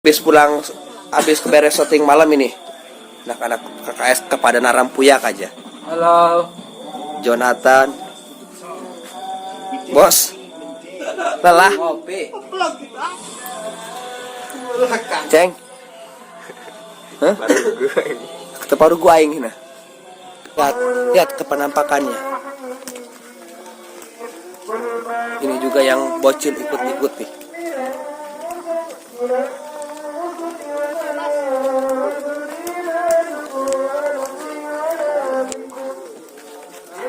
Habis keberes syuting malam ini, anak-anak KKS kepada Narampuyak aja. Halo Jonathan, bos, lelah, kopi. ceng, hah? Keteparu gua aing nah. Lihat kepenampakannya. Ini juga yang bocil ikut-ikut nih.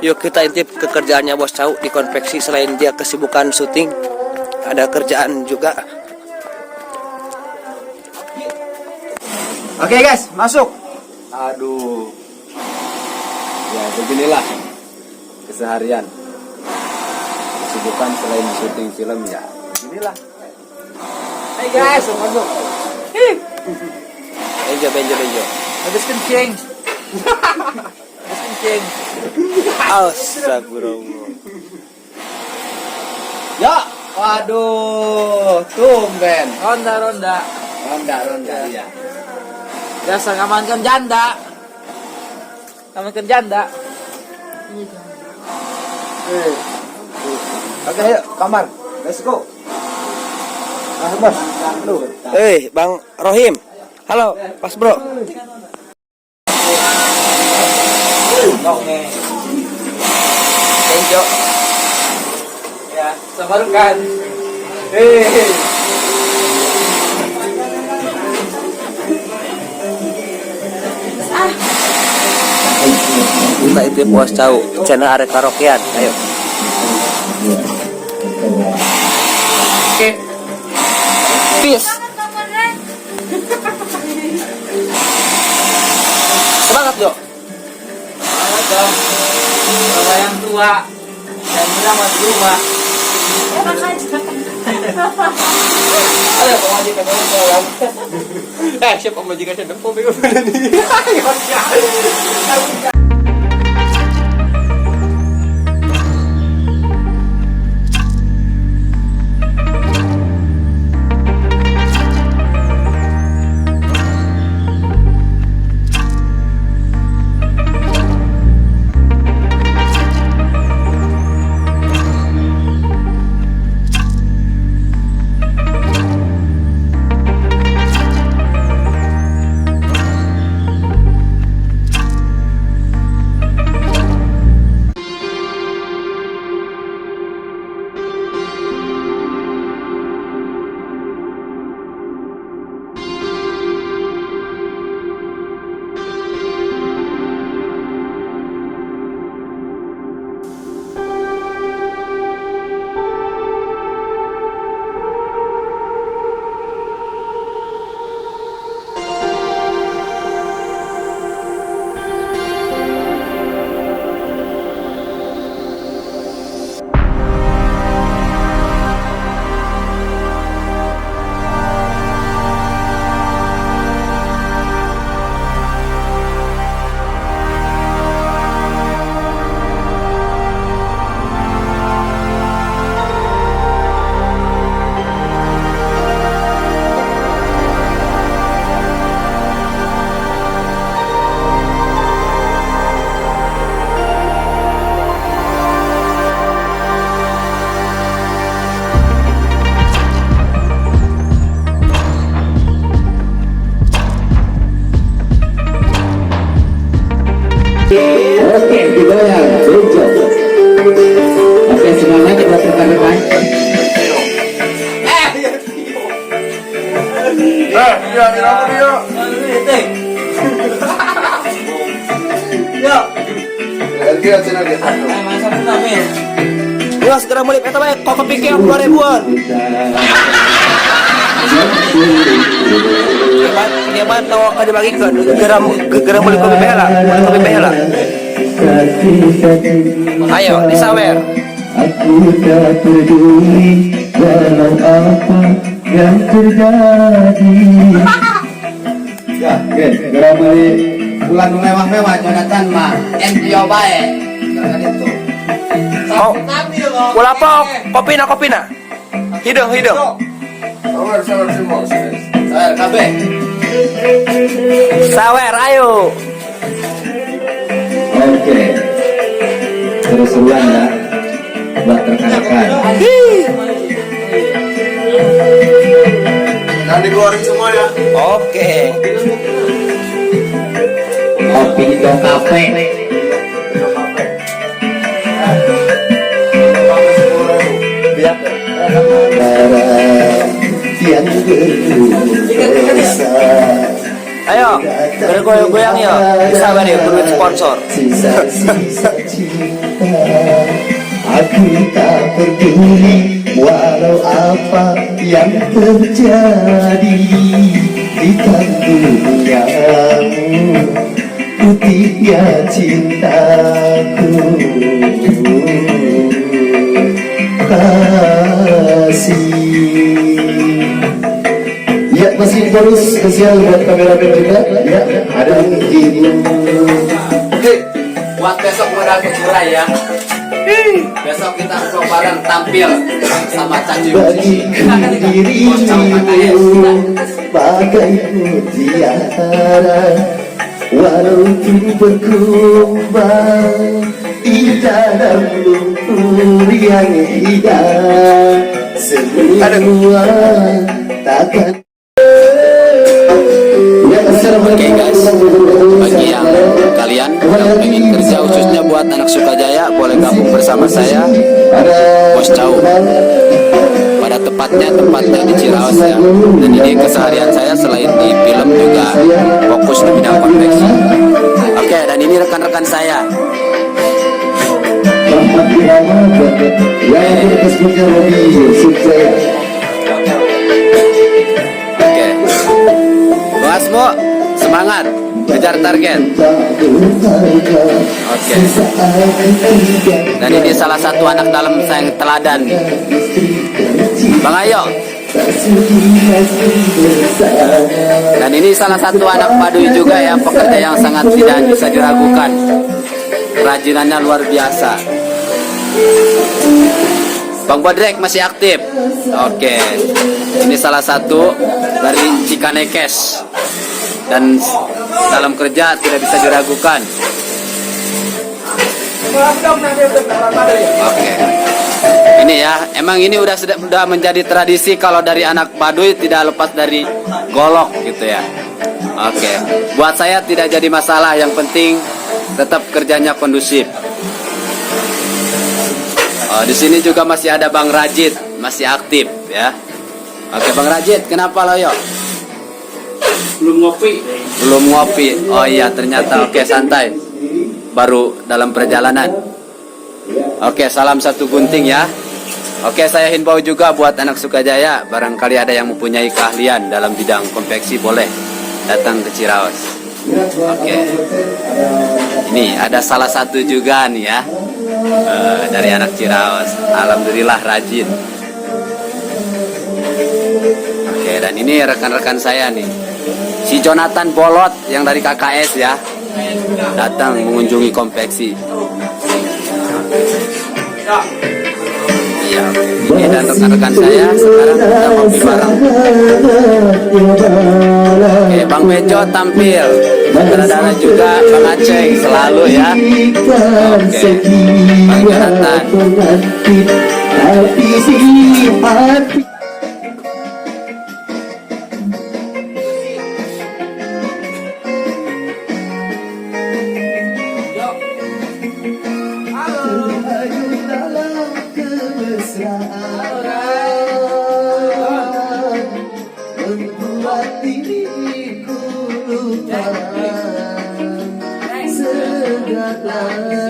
Yuk kita intip ke kerjaannya Bos Cau di konveksi. Selain dia kesibukan syuting, ada kerjaan juga. Oke guys, masuk. Aduh. Ya beginilah keseharian. Kesibukan selain syuting film ya. Beginilah. Hai guys, masuk. Benjo. Habis kencing. Habis kencing. Astagfirullah. Ya, waduh, tumben. Ronda. Ronda ya. Biasa ngamankan janda. Ngamankan janda. Oke, ayo kamar. Let's go. Nah, Bos. Aduh. Bang Rohim. Halo, Pas Bro. Benjo. Ya, sabarkan. Kita itu Bos Cau, channel arek karaokean. Ayo. Oke. Peace. Semangat, Jo. Selamat dong. Bapak yang tua dan merawat di rumah. Ada pemajikan yang pulang. Siapa pemajikan yang depo Oke, digoyang. Benjo. Oke, semuanya kita rekan-rekan. Yuk segera mulai eta bae kok kepikir 2000-an. Dia mah tahu ka dibagikan gegera mulai kopi behela. Ayo disawer. Aku tak peduli walau apa yang terjadi. Ya, oke. Segera beli bulan mewah-mewah Jonathan mah. Enjoy bae. Jangan itu. Oh, kopi na. Hidung. Sabar semua. Sawer kabeh. Sawer, ayo. Oke. Seru-seruan ya. Buat rekan-rekan. Dan digoreng semua ya. Oke. Kopi Indo Cafe. Biar Yang berdosa. Ayo, bergoyang-goyang ya. Sabar ya, duit sponsor. Sisa-sisa cinta. Aku tak peduli walau apa yang terjadi di duniamu, putihnya cintaku. Kasih. Ya, masih bonus spesial buat kameramen juga. Ya, ada ibu. Oke, buat besok modal kecurai ya. Besok kita bareng tampil sama Caci Bagi dirimu bagai mutiara, walaupun berkumpul di dalam lumpur yang indah, semua takkan. Oke guys, bagi yang kalian yang pengen kerja khususnya buat anak Sukajaya, boleh gabung bersama saya, Bos Cau. Pada tempatnya di Ciraos ya. Dan ini keseharian saya selain di film juga fokus di bidang konveksi. Oke, dan ini rekan-rekan saya. Oke, Bos Bu, semangat kejar target. Oke. Dan ini salah satu anak dalam saya yang teladan nih. Bang Ayo. Dan ini salah satu anak Baduy juga yang pekerja yang sangat tidak bisa diragukan. Kerajinannya luar biasa. Bang Bodrek masih aktif. Oke. Ini salah satu dari Cikanekes. Dan dalam kerja tidak bisa diragukan. Oke. Ini ya, emang ini sudah menjadi tradisi kalau dari anak Baduy tidak lepas dari golok gitu ya. Oke. Buat saya tidak jadi masalah, yang penting tetap kerjanya kondusif. Oh, di sini juga masih ada Bang Rajid, masih aktif ya. Oke, Bang Rajid, kenapa lo yuk? Belum ngopi. Oh iya, ternyata. Oke, santai. Baru dalam perjalanan. Oke, salam satu gunting ya. Oke, saya himbau juga buat anak Sukajaya, barangkali ada yang mempunyai keahlian dalam bidang konveksi, boleh datang ke Ciraos. Oke. Ini ada salah satu juga nih ya. Dari anak Ciraos. Alhamdulillah rajin. Oke, dan ini rekan-rekan saya nih. Si Jonathan Bolot yang dari KKS ya, datang mengunjungi konveksi. Iya, ini dan rekan-rekan saya sekarang kita ngopi bareng. Oke, Bang Bejo tampil, sutradara juga Bang Aceh selalu ya. Oke, Bang Jonathan. Membuat diriku lupa segalanya.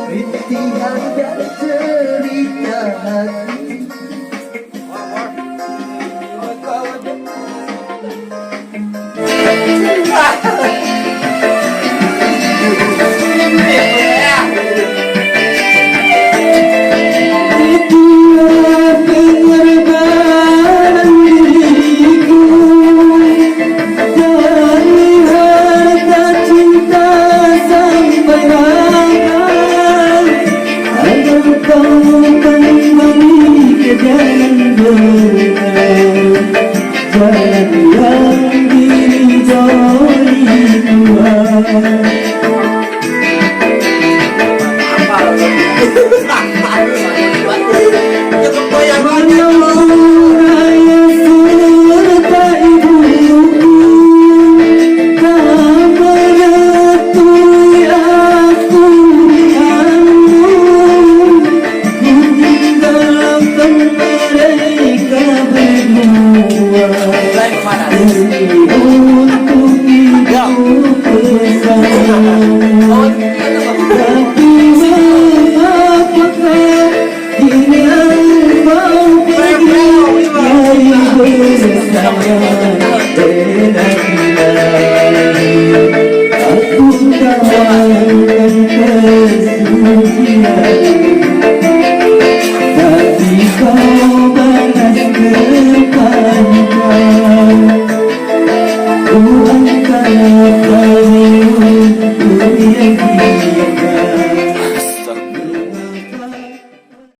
Rintihan dan cerita hati. jalan yang diridhoi Tuhan.